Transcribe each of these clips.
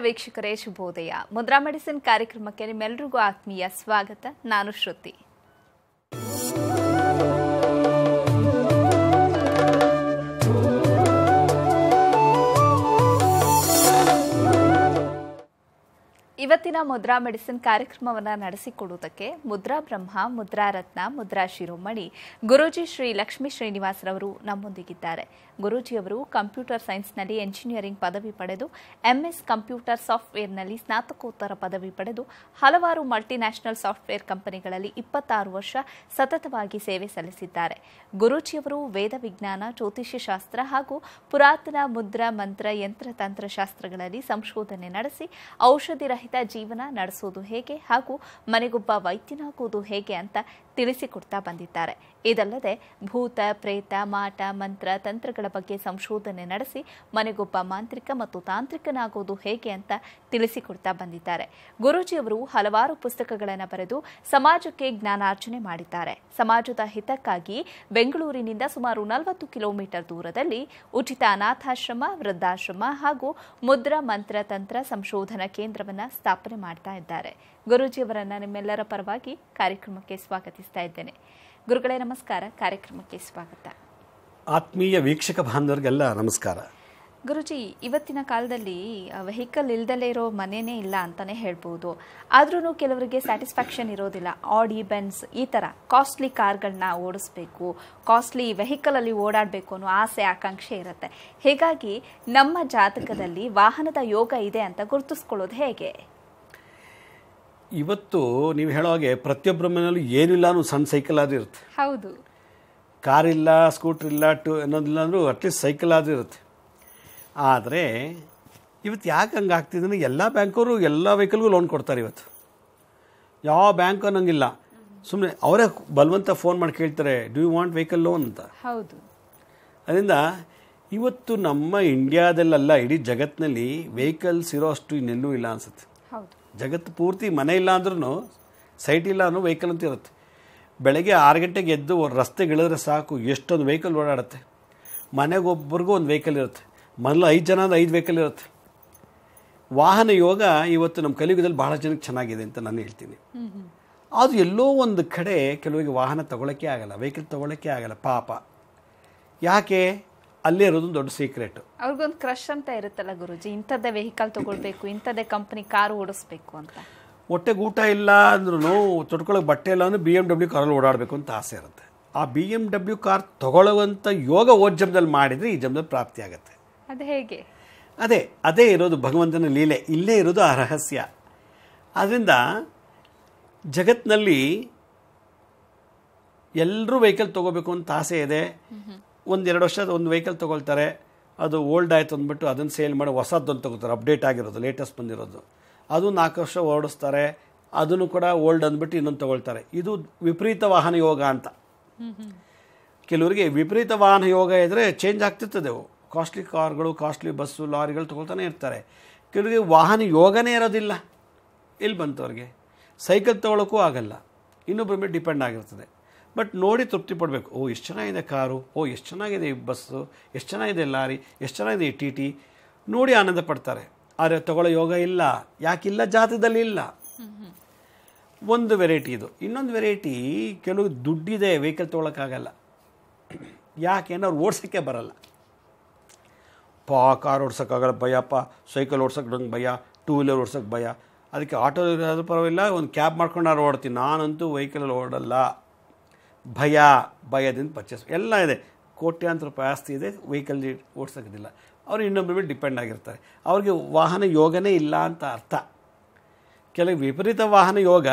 ವೀಕ್ಷಕರೇ, ಶುಭೋದಯ. ಮುದ್ರಾ ಮೆಡಿಸಿನ್ ಕಾರ್ಯಕ್ರಮಕ್ಕೆ ನಿಮ್ಮೆಲ್ಲರಿಗೂ ಆತ್ಮೀಯ ಸ್ವಾಗತ. ನಾನು ಶ್ರುತಿ. ಇವತ್ತಿನ ಮುದ್ರಾ ಮೆಡಿಸಿನ್ ಕಾರ್ಯಕ್ರಮವನ್ನು ನಡೆಸಿಕೊಡುವುದಕ್ಕೆ ಮುದ್ರಾ ಬ್ರಹ್ಮ, ಮುದ್ರಾ ರತ್ನ, ಮುದ್ರಾ ಶಿರೋಮಣಿ ಗುರೂಜಿ ಶ್ರೀ ಲಕ್ಷ್ಮೀ ಶ್ರೀನಿವಾಸರವರು ನಮ್ಮೊಂದಿಗಿದ್ದಾರೆ. ಗುರೂಜಿಯವರು ಕಂಪ್ಯೂಟರ್ ಸೈನ್ಸ್ನಲ್ಲಿ ಎಂಜಿನಿಯರಿಂಗ್ ಪದವಿ ಪಡೆದು ಎಂಎಸ್ ಕಂಪ್ಯೂಟರ್ ಸಾಫ್ಟ್ವೇರ್ನಲ್ಲಿ ಸ್ನಾತಕೋತ್ತರ ಪದವಿ ಪಡೆದು ಹಲವಾರು ಮಲ್ಟಿನ್ಯಾಷನಲ್ ಸಾಫ್ಟ್ವೇರ್ ಕಂಪನಿಗಳಲ್ಲಿ 26 ವರ್ಷ ಸತತವಾಗಿ ಸೇವೆ ಸಲ್ಲಿಸಿದ್ದಾರೆ. ಗುರೂಜಿಯವರು ವೇದ ವಿಜ್ಞಾನ, ಜ್ಯೋತಿಷ್ಯ ಶಾಸ್ತ್ರ ಹಾಗೂ ಪುರಾತನ ಮುದ್ರಾ ಮಂತ್ರ ಯಂತ್ರತಂತ್ರ ಶಾಸ್ತ್ರಗಳಲ್ಲಿ ಸಂಶೋಧನೆ ನಡೆಸಿ ಔಷಧಿ ರಹಿತ ಜೀವನ ನಡೆಸುವುದು ಹೇಗೆ ಹಾಗೂ ಮನೆಗೊಬ್ಬ ವೈದ್ಯನಾಗುವುದು ಹೇಗೆ ಅಂತ ತಿಳಿಸಿಕೊಡ್ತಾ ಬಂದಿದ್ದಾರೆ. ಇದಲ್ಲದೆ ಭೂತ, ಪ್ರೇತ, ಮಾಟ, ಮಂತ್ರ, ತಂತ್ರಗಳ ಬಗ್ಗೆ ಸಂಶೋಧನೆ ನಡೆಸಿ ಮನೆಗೊಬ್ಬ ಮಾಂತ್ರಿಕ ಮತ್ತು ತಾಂತ್ರಿಕನಾಗುವುದು ಹೇಗೆ ಅಂತ ತಿಳಿಸಿಕೊಡ್ತಾ ಬಂದಿದ್ದಾರೆ. ಗುರೂಜಿಯವರು ಹಲವಾರು ಪುಸ್ತಕಗಳನ್ನು ಬರೆದು ಸಮಾಜಕ್ಕೆ ಜ್ಞಾನಾರ್ಜನೆ ಮಾಡಿದ್ದಾರೆ. ಸಮಾಜದ ಹಿತಕ್ಕಾಗಿ ಬೆಂಗಳೂರಿನಿಂದ ಸುಮಾರು 40 ಕಿಲೋಮೀಟರ್ ದೂರದಲ್ಲಿ ಉಚಿತ ಅನಾಥಾಶ್ರಮ, ವೃದ್ಧಾಶ್ರಮ ಹಾಗೂ ಮುದ್ರಾ ಮಂತ್ರ ತಂತ್ರ ಸಂಶೋಧನಾ ಕೇಂದ್ರವನ್ನು ಸ್ಥಾಪನೆ ಮಾಡ್ತಾ ಇದ್ದಾರೆ. ಗುರೂಜಿಯವರನ್ನ ನಿಮ್ಮೆಲ್ಲರ ಪರವಾಗಿ ಕಾರ್ಯಕ್ರಮಕ್ಕೆ ಸ್ವಾಗತಿಸ್ತಾ ಇದ್ದೇನೆ. ಗುರುಗಳೇ ನಮಸ್ಕಾರ, ಕಾರ್ಯಕ್ರಮಕ್ಕೆ ಸ್ವಾಗತ. ಆತ್ಮೀಯ ವೀಕ್ಷಕ ಬಾಂಧವರಿಗೆಲ್ಲ ನಮಸ್ಕಾರ. ಗುರುಜಿ, ಇವತ್ತಿನ ಕಾಲದಲ್ಲಿ ವೆಹಿಕಲ್ ಇಲ್ದಲೇ ಇರೋ ಮನೆಯೇ ಇಲ್ಲ ಅಂತಾನೆ ಹೇಳ್ಬೋದು. ಆದ್ರೂ ಕೆಲವರಿಗೆ ಸ್ಯಾಟಿಸ್ಫ್ಯಾಕ್ಷನ್ ಇರೋದಿಲ್ಲ. ಆಡಿ, ಬೆನ್ಸ್ ಈ ಥರ ಕಾಸ್ಟ್ಲಿ ಕಾರ್ಗಳನ್ನ ಓಡಿಸ್ಬೇಕು, ಕಾಸ್ಟ್ಲಿ ವೆಹಿಕಲ್ ಅಲ್ಲಿ ಓಡಾಡಬೇಕು ಅನ್ನೋ ಆಸೆ, ಆಕಾಂಕ್ಷೆ ಇರುತ್ತೆ. ಹೀಗಾಗಿ ನಮ್ಮ ಜಾತಕದಲ್ಲಿ ವಾಹನದ ಯೋಗ ಇದೆ ಅಂತ ಗುರುತಿಸ್ಕೊಳ್ಳೋದು ಹೇಗೆ? ಇವತ್ತು ನೀವು ಹೇಳೋ ಹಾಗೆ ಪ್ರತಿಯೊಬ್ಬರ ಮನೆಯಲ್ಲೂ ಏನಿಲ್ಲ ಅನ್ನೋ ಸಣ್ಣ ಸೈಕಲ್ ಆದ್ರೂ ಇರುತ್ತೆ. ಹೌದು. ಕಾರ್ ಇಲ್ಲ, ಸ್ಕೂಟರ್ ಇಲ್ಲ, ಅನ್ನೋದಿಲ್ಲ ಅಂದರೂ ಅಟ್ಲೀಸ್ಟ್ ಸೈಕಲ್ ಆದ್ರೂ ಇರುತ್ತೆ. ಆದರೆ ಇವತ್ತು ಯಾಕೆ ಹಂಗೆ ಆಗ್ತಿದ್ರೆ ಎಲ್ಲ ಬ್ಯಾಂಕವರು ಎಲ್ಲ ವೆಹಿಕಲ್ಗೂ ಲೋನ್ ಕೊಡ್ತಾರೆ. ಇವತ್ತು ಯಾವ ಬ್ಯಾಂಕ್ ಅನ್ನೋಂಗಿಲ್ಲ. ಸುಮ್ಮನೆ ಅವರೇ ಬಲವಂತ ಫೋನ್ ಮಾಡಿ ಕೇಳ್ತಾರೆ, do you want vehicle loan ಅಂತ. ಹೌದು. ಅದರಿಂದ ಇವತ್ತು ನಮ್ಮ ಇಂಡಿಯಾದಲ್ಲ, ಇಡೀ ಜಗತ್ತಿನಲ್ಲಿ ವೆಹಿಕಲ್ಸ್ ಇರೋ ಅಷ್ಟು ಇನ್ನೆಲ್ಲೂ ಇಲ್ಲ ಅನಿಸುತ್ತೆ. ಹೌದು. ಜಗತ್ತು ಪೂರ್ತಿ ಮನೆ ಇಲ್ಲ ಅಂದ್ರೂ ಸೈಟ್ ಇಲ್ಲ ಅನ್ನೋ ವೆಹಿಕಲ್ ಅಂತ ಇರುತ್ತೆ. ಬೆಳಗ್ಗೆ 6 ಗಂಟೆಗೆ ಎದ್ದು ರಸ್ತೆಗಿಳಿದ್ರೆ ಸಾಕು, ಎಷ್ಟೊಂದು ವೆಹಿಕಲ್ ಓಡಾಡುತ್ತೆ. ಮನೆಗೊಬ್ಬರಿಗೂ ಒಂದು ವೆಹಿಕಲ್ ಇರುತ್ತೆ. ಮೊದಲು 5 ಜನ ಅಂದರೆ 5 ವೆಹಿಕಲ್ ಇರುತ್ತೆ. ವಾಹನ ಯೋಗ ಇವತ್ತು ನಮ್ಮ ಕಲಿಯುಗದಲ್ಲಿ ಬಹಳ ಜನಕ್ಕೆ ಚೆನ್ನಾಗಿದೆ ಅಂತ ನಾನು ಹೇಳ್ತೀನಿ. ಅದು ಎಲ್ಲೋ ಒಂದು ಕಡೆ ಕೆಲವರಿಗೆ ವಾಹನ ತಗೊಳ್ಳೋಕ್ಕೆ ಆಗಲ್ಲ, ವೆಹಿಕಲ್ ತಗೊಳ್ಳೋಕ್ಕೆ ಆಗಲ್ಲ. ಪಾಪ ಯಾಕೆ? ಅಲ್ಲೇ ಇರೋದು ದೊಡ್ಡ ಸೀಕ್ರೆಟ್. ಅವ್ರಿಗೊಂದು ಕ್ರಶ್ ಅಂತ ಇರುತ್ತಲ್ಲ ಗುರುಜಿ, ಇಂಥದ್ದೇ ವೆಹಿಕಲ್ ತಗೊಳ್ಬೇಕು, ಇಂಥದ್ದೇ ಕಂಪನಿ ಕಾರು ಓಡಿಸ್ಬೇಕು ಅಂತ. ಹೊಟ್ಟೆಗೆ ಊಟ ಇಲ್ಲ ಅಂದ್ರೂ, ತೊಟ್ಕೊಳ್ಳೋಕೆ ಬಟ್ಟೆ ಇಲ್ಲ ಅಂದ್ರೆ BMW ಕಾರಲ್ಲಿ ಓಡಾಡಬೇಕು ಅಂತ ಆಸೆ ಇರುತ್ತೆ. ಆ BMW ಕಾರ್ ತಗೊಳ್ಳುವಂಥ ಯೋಗ ಓದ್ ಜನ್ಮದಲ್ಲಿ ಮಾಡಿದರೆ ಈ ಜನ್ಮದಲ್ಲಿ ಪ್ರಾಪ್ತಿ ಆಗುತ್ತೆ. ಅದು ಹೇಗೆ? ಅದೇ ಇರೋದು ಭಗವಂತನ ಲೀಲೆ. ಇಲ್ಲೇ ಇರೋದು ಆ ರಹಸ್ಯ. ಆದ್ದರಿಂದ ಜಗತ್ತಿನಲ್ಲಿ ಎಲ್ಲರೂ ವೆಹಿಕಲ್ ತೊಗೋಬೇಕು ಅಂತ ಆಸೆ ಇದೆ. 1-2 ವರ್ಷ ಒಂದು ವೆಹಿಕಲ್ ತೊಗೊಳ್ತಾರೆ, ಅದು ಓಲ್ಡ್ ಆಯಿತು ಅಂದ್ಬಿಟ್ಟು ಅದನ್ನು ಸೇಲ್ ಮಾಡಿ ಹೊಸದೊಂದು ತೊಗೋತಾರೆ, ಅಪ್ಡೇಟ್ ಆಗಿರೋದು, ಲೇಟೆಸ್ಟ್ ಬಂದಿರೋದು. ಅದು 4 ವರ್ಷ ಓಡಿಸ್ತಾರೆ, ಅದನ್ನು ಕೂಡ ಓಲ್ಡ್ ಅಂದ್ಬಿಟ್ಟು ಇನ್ನೊಂದು ತೊಗೊಳ್ತಾರೆ. ಇದು ವಿಪರೀತ ವಾಹನ ಯೋಗ ಅಂತ. ಕೆಲವರಿಗೆ ವಿಪರೀತ ವಾಹನ ಯೋಗ ಇದ್ದರೆ ಚೇಂಜ್ ಆಗ್ತಿರ್ತದೆ. ಕಾಸ್ಟ್ಲಿ ಕಾರ್ಗಳು, ಕಾಸ್ಟ್ಲಿ ಬಸ್ಸು, ಲಾರಿಗಳು ತೊಗೊಳ್ತಾನೆ ಇರ್ತಾರೆ. ಕೆಲವರಿಗೆ ವಾಹನ ಯೋಗನೇ ಇರೋದಿಲ್ಲ. ಎಲ್ಲಿ ಬಂತು ಅವ್ರಿಗೆ? ಸೈಕಲ್ ತೊಗೊಳೋಕ್ಕೂ ಆಗಲ್ಲ, ಇನ್ನೊಬ್ಬರ ಮೇಲೆ ಡಿಪೆಂಡ್ ಆಗಿರ್ತದೆ. ಬಟ್ ನೋಡಿ ತೃಪ್ತಿ ಪಡಬೇಕು. ಓ ಎಷ್ಟು ಚೆನ್ನಾಗಿದೆ ಕಾರು, ಓ ಎಷ್ಟು ಚೆನ್ನಾಗಿದೆ ಈ ಬಸ್ಸು, ಎಷ್ಟು ಚೆನ್ನಾಗಿದೆ ಲಾರಿ, ಎಷ್ಟು ಚೆನ್ನಾಗಿದೆ ಈ TT ನೋಡಿ ಆನಂದ ಪಡ್ತಾರೆ. ಆದರೆ ತಗೊಳ್ಳೋ ಯೋಗ ಇಲ್ಲ. ಯಾಕಿಲ್ಲ? ಜಾತಕದಲ್ಲಿ ಇಲ್ಲ. ಒಂದು ವೆರೈಟಿ ಇದು. ಇನ್ನೊಂದು ವೆರೈಟಿ, ಕೆಲವು ದುಡ್ಡಿದೆ, ವೆಹಿಕಲ್ ತೊಗೊಳಕ್ಕಾಗಲ್ಲ. ಯಾಕೆಂದ್ರೆ ಅವ್ರು ಓಡ್ಸೋಕ್ಕೆ ಬರಲ್ಲ. ಕಾರ್ ಓಡ್ಸೋಕ್ಕಾಗಲ್ಲ, ಭಯಪ್ಪ. ಸೈಕಲ್ ಓಡ್ಸೋಕ್ಕೆ ನಂಗೆ ಭಯ, 2 ವೀಲರ್ ಓಡ್ಸೋಕ್ಕೆ ಭಯ. ಅದಕ್ಕೆ ಆಟೋ ಇರೋದು ಪರವಾಗಿಲ್ಲ, ಒಂದು ಕ್ಯಾಬ್ ಮಾಡ್ಕೊಂಡು ಓಡ್ತೀನಿ. ನಾನಂತೂ ವೆಹಿಕಲಲ್ಲಿ ಓಡಲ್ಲ, ಭಯದಿಂದ ಪರ್ಚೇಸ್ ಎಲ್ಲ ಇದೆ. ಕೋಟ್ಯಾಂತರ ರೂಪಾಯಿ ಆಸ್ತಿ ಇದೆ, ವೆಹಿಕಲ್ ಓಡಿಸೋಕ್ಕಿಲ್ಲ. ಅವರು ಇನ್ನೊಬ್ಬರ ಮೇಲೆ ಡಿಪೆಂಡ್ ಆಗಿರ್ತಾರೆ. ಅವ್ರಿಗೆ ವಾಹನ ಯೋಗನೇ ಇಲ್ಲ ಅಂತ ಅರ್ಥ. ಕೆಲವು ವಿಪರೀತ ವಾಹನ ಯೋಗ,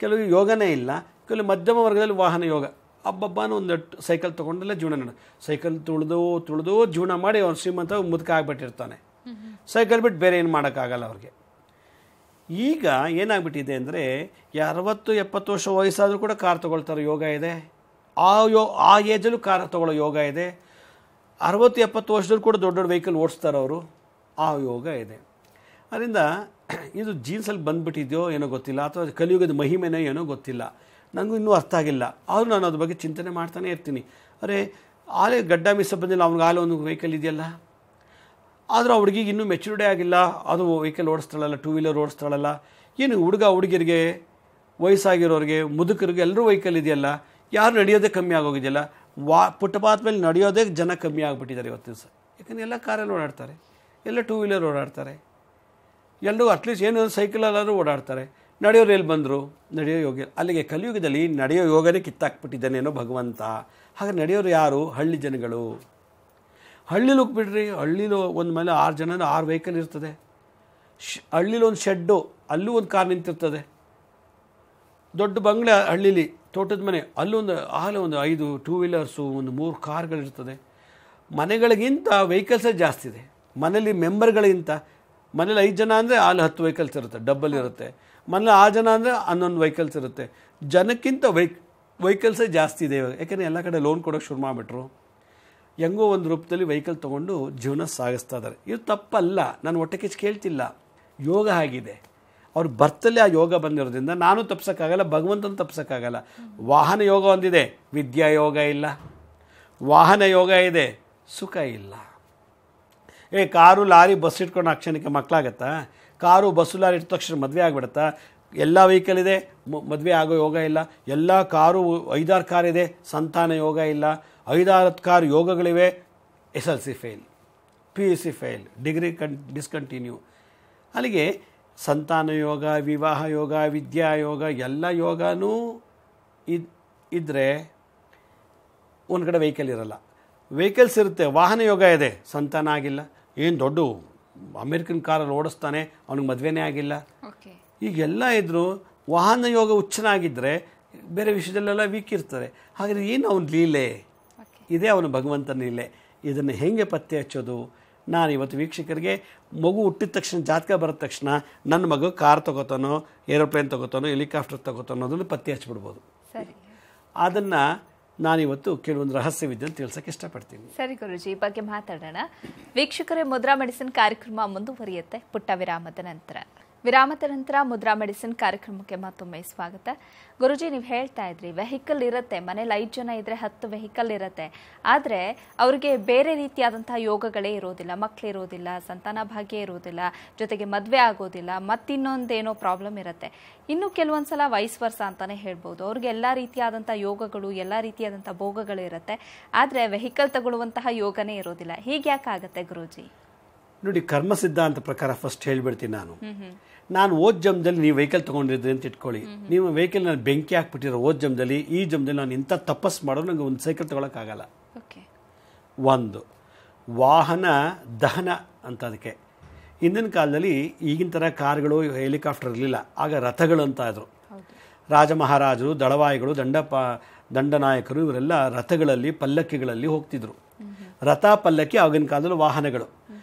ಕೆಲವು ಯೋಗನೇ ಇಲ್ಲ. ಕೆಲವು ಮಧ್ಯಮ ವರ್ಗದಲ್ಲಿ ವಾಹನ ಯೋಗ. ಹಬ್ಬಬ್ಬಾನು ಒಂದು ಸೈಕಲ್ ತೊಗೊಂಡಲ್ಲೇ ಜೀವನ ನಡೆದು, ಸೈಕಲ್ ತುಳಿದು ಜೀವನ ಮಾಡಿ ಅವ್ನು ಶ್ರೀಮಂತ ಮುದುಕ ಆಗಿಬಿಟ್ಟಿರ್ತಾನೆ. ಸೈಕಲ್ ಬಿಟ್ಟು ಬೇರೆ ಏನು ಮಾಡೋಕ್ಕಾಗಲ್ಲ ಅವ್ರಿಗೆ. ಈಗ ಏನಾಗ್ಬಿಟ್ಟಿದೆ ಅಂದರೆ 60-70 ವರ್ಷ ವಯಸ್ಸಾದರೂ ಕೂಡ ಕಾರ್ ತೊಗೊಳ್ತಾರೆ, ಯೋಗ ಇದೆ. ಆ ಏಜಲ್ಲೂ ಕಾರ್ ತೊಗೊಳ್ಳೋ ಯೋಗ ಇದೆ. 60-70 ವರ್ಷದಲ್ಲೂ ಕೂಡ ದೊಡ್ಡ ದೊಡ್ಡ ವೆಹಿಕಲ್ ಓಡಿಸ್ತಾರೆ ಅವರು, ಆ ಯೋಗ ಇದೆ. ಅದರಿಂದ ಇದು ಜೀನ್ಸಲ್ಲಿ ಬಂದುಬಿಟ್ಟಿದೆಯೋ ಏನೋ ಗೊತ್ತಿಲ್ಲ, ಅಥವಾ ಕಲಿಯುಗದ ಮಹಿಮೆನೋ ಏನೋ ಗೊತ್ತಿಲ್ಲ, ನನಗೂ ಇನ್ನೂ ಅರ್ಥ ಆಗಿಲ್ಲ. ಆದರೂ ನಾನು ಅದ್ರ ಬಗ್ಗೆ ಚಿಂತನೆ ಮಾಡ್ತಾನೆ ಇರ್ತೀನಿ. ಅರೆ ಆಲೇ ಗಡ್ಡ ಮೀಸ ಬಂದಿಲ್ಲ, ಅವ್ನಿಗೆ ಆಲೇ ಒಂದು ವೆಹಿಕಲ್ ಇದೆಯಲ್ಲ, ಆದರೂ ಆ ಹುಡುಗಿಗೆ ಇನ್ನೂ ಮೆಚೂರಿಟಿ ಆಗಿಲ್ಲ, ಅದು ವೆಹಿಕಲ್ ಓಡಿಸ್ತಾಳಲ್ಲ, ಟೂ ವೀಲರ್ ಓಡಿಸ್ತಾಳಲ್ಲ. ಏನು ಹುಡುಗರಿಗೆ, ವಯಸ್ಸಾಗಿರೋರಿಗೆ, ಮುದುಕರಿಗೆ ಎಲ್ಲರೂ ವೆಹಿಕಲ್ ಇದೆಯಲ್ಲ, ಯಾರು ನಡೆಯೋದೇ ಕಮ್ಮಿ ಆಗೋಗಿದೆಯಲ್ಲ. ಫುಟ್ಪಾತ್ ಮೇಲೆ ನಡೆಯೋದೇ ಜನ ಕಮ್ಮಿ ಆಗಿಬಿಟ್ಟಿದ್ದಾರೆ ಇವತ್ತಿನ ದಿವಸ. ಯಾಕಂದರೆ ಎಲ್ಲ ಕಾರಲ್ಲಿ ಓಡಾಡ್ತಾರೆ, ಎಲ್ಲ ಟೂ ವೀಲರ್ ಓಡಾಡ್ತಾರೆ, ಎಲ್ಲರೂ ಅಟ್ಲೀಸ್ಟ್ ಏನು ಸೈಕಲಲ್ಲಾದರೂ ಓಡಾಡ್ತಾರೆ. ನಡೆಯೋರು ಎಲ್ಲಿ ಬಂದರು? ನಡೆಯೋ ಯೋಗ. ಅಲ್ಲಿಗೆ ಕಲಿಯುಗದಲ್ಲಿ ನಡೆಯೋ ಯೋಗನೇ ಕಿತ್ತಾಕ್ಬಿಟ್ಟಿದ್ದಾನೇನೋ ಭಗವಂತ. ಹಾಗೆ ನಡೆಯೋರು ಯಾರು? ಹಳ್ಳಿ ಜನಗಳು. ಹಳ್ಳಿಲಿ ಹೋಗ್ಬಿಡ್ರಿ, ಹಳ್ಳಿಲೂ ಒಂದು ಮನೆ 6 ಜನ 6 ವೆಹಿಕಲ್ ಇರ್ತದೆ. ಹಳ್ಳಿಲಿ ಒಂದು ಶೆಡ್ಡು, ಅಲ್ಲೂ ಒಂದು ಕಾರ್ ನಿಂತಿರ್ತದೆ. ದೊಡ್ಡ ಬಂಗ್ಲೆ ಹಳ್ಳೀಲಿ, ತೋಟದ ಮನೆ, ಅಲ್ಲೊಂದು ಆಗಲೇ ಒಂದು 5 ಟೂ ವೀಲರ್ಸು, ಒಂದು 3 ಕಾರ್ಗಳಿರ್ತದೆ. ಮನೆಗಳಿಗಿಂತ ವೆಹಿಕಲ್ಸೇ ಜಾಸ್ತಿ ಇದೆ. ಮನೇಲಿ ಮೆಂಬರ್ಗಳಿಗಿಂತ, ಮನೇಲಿ 5 ಜನ ಅಂದರೆ ಅಲ್ಲಿ 10 ವೆಹಿಕಲ್ಸ್ ಇರುತ್ತೆ, ಡಬ್ಬಲ್ ಇರುತ್ತೆ. ಮನೇಲಿ 6 ಜನ ಅಂದರೆ 11 ವೆಹಿಕಲ್ಸ್ ಇರುತ್ತೆ. ಜನಕ್ಕಿಂತ ವೆಹಿಕಲ್ಸೇ ಜಾಸ್ತಿ ಇದೆ ಇವಾಗ. ಯಾಕೆಂದರೆ ಎಲ್ಲ ಕಡೆ ಲೋನ್ ಕೊಡೋಕ್ಕೆ ಶುರು ಮಾಡಿಬಿಟ್ರು. ಹೆಂಗೋ ಒಂದು ರೂಪದಲ್ಲಿ ವೆಹಿಕಲ್ ತೊಗೊಂಡು ಜೀವನ ಸಾಗಿಸ್ತಾ ಇದ್ದಾರೆ. ಇದು ತಪ್ಪಲ್ಲ, ನಾನು ಹೊಟ್ಟೆ ಕಿಚ್ಚು ಕೇಳ್ತಿಲ್ಲ. ಯೋಗ ಆಗಿದೆ, ಅವ್ರ ಬರ್ತಲ್ಲೇ ಆ ಯೋಗ ಬಂದಿರೋದ್ರಿಂದ ನಾನು ತಪ್ಸೋಕ್ಕಾಗಲ್ಲ, ಭಗವಂತನ ತಪ್ಸೋಕ್ಕಾಗಲ್ಲ. ವಾಹನ ಯೋಗ ಒಂದಿದೆ, ವಿದ್ಯಾ ಯೋಗ ಇಲ್ಲ. ವಾಹನ ಯೋಗ ಇದೆ, ಸುಖ ಇಲ್ಲ. ಕಾರು ಲಾರಿ ಬಸ್ ಇಟ್ಕೊಂಡು ಕ್ಷಣಕ್ಕೆ ಮಕ್ಕಳಾಗತ್ತಾ? ಕಾರು ಬಸ್ಸು ಲಾರಿ ಇಟ್ಟ ತಕ್ಷಣ ಮದುವೆ ಆಗಿಬಿಡುತ್ತಾ? ಎಲ್ಲ ವೆಹಿಕಲ್ ಇದೆ, ಮದುವೆ ಆಗೋ ಯೋಗ ಇಲ್ಲ. ಎಲ್ಲ ಕಾರು 5-6 ಕಾರ್ ಇದೆ, ಸಂತಾನ ಯೋಗ ಇಲ್ಲ. 5-10 ಕಾರ್ ಯೋಗಗಳಿವೆ, SLC fail, PUC fail, degree discontinue. ಅಲ್ಲಿಗೆ ಸಂತಾನ ಯೋಗ, ವಿವಾಹ ಯೋಗ, ವಿದ್ಯಾ ಯೋಗ, ಎಲ್ಲ ಯೋಗನೂ ಇದ್ದರೆ ಒಂದು ಕಡೆ ವೆಹಿಕಲ್ ಇರಲ್ಲ. ವೆಹಿಕಲ್ಸ್ ಇರುತ್ತೆ, ವಾಹನ ಯೋಗ ಇದೆ, ಸಂತಾನ ಆಗಿಲ್ಲ. ಏನು ದೊಡ್ಡ ಅಮೇರಿಕನ್ ಕಾರಲ್ಲಿ ಓಡಿಸ್ತಾನೆ, ಅವ್ನಿಗೆ ಮದುವೆನೇ ಆಗಿಲ್ಲ. ಈಗೆಲ್ಲ ಇದ್ದರೂ ವಾಹನ ಯೋಗ ಹುಚ್ಚನಾಗಿದ್ದರೆ ಬೇರೆ ವಿಷಯದಲ್ಲೆಲ್ಲ ವೀಕ್ ಇರ್ತಾರೆ. ಹಾಗಾದರೆ ಏನು ಅವನ ಲೀಲೆ? ಇದೇ ಅವನ ಭಗವಂತನ ಲೀಲೆ. ಇದನ್ನು ಹೇಗೆ ಪತ್ತೆ ಹಚ್ಚೋದು? ನಾನು ಇವತ್ತು ವೀಕ್ಷಕರಿಗೆ, ಮಗು ಹುಟ್ಟಿದ ತಕ್ಷಣ, ಜಾತಕ ಬರೋದ ತಕ್ಷಣ ನನ್ನ ಮಗು ಕಾರ್ ತೊಗೋತಾನೋ, ಏರೋಪ್ಲೇನ್ ತೊಗೋತಾನೋ, ಹೆಲಿಕಾಪ್ಟರ್ ತೊಗೋತಾನೋ ಅದನ್ನು ಪತ್ತೆ ಹಚ್ಬಿಡ್ಬೋದು. ಅದನ್ನು ನಾನಿವತ್ತು ಕೆಲವೊಂದು ರಹಸ್ಯವಿದೆ ಅಂತ ತಿಳ್ಸೋಕ್ಕೆ ಇಷ್ಟಪಡ್ತೀನಿ. ಸರಿ ಗುರುಜಿ, ಈ ಬಗ್ಗೆ ಮಾತಾಡೋಣ. ವೀಕ್ಷಕರೇ, ಮುದ್ರಾ ಮೆಡಿಸಿನ್ ಕಾರ್ಯಕ್ರಮ ಮುಂದುವರಿಯುತ್ತೆ ಪುಟ್ಟ ವಿರಾಮದ ನಂತರ. ಮುದ್ರಾ ಮೆಡಿಸಿನ್ ಕಾರ್ಯಕ್ರಮಕ್ಕೆ ಮತ್ತೊಮ್ಮೆ ಸ್ವಾಗತ. ಗುರುಜಿ, ನೀವು ಹೇಳ್ತಾ ಇದ್ರಿ ವೆಹಿಕಲ್ ಇರುತ್ತೆ, ಮನೇಲಿ 5 ಜನ ಇದ್ರೆ 10 ವೆಹಿಕಲ್ ಇರುತ್ತೆ. ಆದರೆ ಅವ್ರಿಗೆ ಬೇರೆ ರೀತಿಯಾದಂತಹ ಯೋಗಗಳೇ ಇರೋದಿಲ್ಲ, ಮಕ್ಕಳಿರೋದಿಲ್ಲ, ಸಂತಾನ ಭಾಗ್ಯ ಇರೋದಿಲ್ಲ, ಜೊತೆಗೆ ಮದುವೆ ಆಗೋದಿಲ್ಲ, ಮತ್ತಿನ್ನೊಂದೇನೋ ಪ್ರಾಬ್ಲಮ್ ಇರುತ್ತೆ. ಇನ್ನು ಕೆಲವೊಂದ್ಸಲ ವೈಸ್ ವರ್ಸ ಅಂತಾನೆ ಹೇಳ್ಬೋದು. ಅವ್ರಿಗೆ ಎಲ್ಲ ರೀತಿಯಾದಂಥ ಯೋಗಗಳು, ಎಲ್ಲ ರೀತಿಯಾದಂಥ ಭೋಗಗಳು ಇರುತ್ತೆ, ಆದರೆ ವೆಹಿಕಲ್ ತಗೊಳ್ಳುವಂತಹ ಯೋಗನೇ ಇರೋದಿಲ್ಲ. ಹೀಗೆ ಯಾಕಾಗತ್ತೆ ಗುರುಜಿ? ನೋಡಿ, ಕರ್ಮ ಸಿದ್ಧಾಂತ ಪ್ರಕಾರ ಫಸ್ಟ್ ಹೇಳ್ಬಿಡ್ತೀನಿ. ನಾನು ಓದ್ ಜಮ್ದಲ್ಲಿ ನೀವು ವೆಹಿಕಲ್ ತೊಗೊಂಡಿದ್ರಿ ಅಂತ ಇಟ್ಕೊಳ್ಳಿ. ನೀವು ವೆಹಿಕಲ್ ನಾನು ಬೆಂಕಿ ಹಾಕ್ಬಿಟ್ಟಿರೋ ಓದ್ ಜಮ್ದಲ್ಲಿ, ಈ ಜಮ್ದಲ್ಲಿ ನಾನು ಇಂಥ ತಪಸ್ಸು ಮಾಡೋದು ನನಗೆ ಒಂದು ಸೈಕಲ್ ತೊಗೊಳಕ್ಕಾಗಲ್ಲ. ಒಂದು ವಾಹನ ದಹನ ಅಂತ ಅದಕ್ಕೆ. ಹಿಂದಿನ ಕಾಲದಲ್ಲಿ ಈಗಿನ ಥರ ಕಾರ್ಗಳು, ಹೆಲಿಕಾಪ್ಟರ್ ಇರಲಿಲ್ಲ. ಆಗ ರಥಗಳು ಅಂತ ಇದ್ರು. ರಾಜ ಮಹಾರಾಜರು, ದಳವಾಯಿಗಳು, ದಂಡನಾಯಕರು ಇವರೆಲ್ಲ ರಥಗಳಲ್ಲಿ, ಪಲ್ಲಕ್ಕಿಗಳಲ್ಲಿ ಹೋಗ್ತಿದ್ರು. ರಥ ಪಲ್ಲಕ್ಕಿ ಆಗಿನ ಕಾಲದಲ್ಲಿ ವಾಹನಗಳು.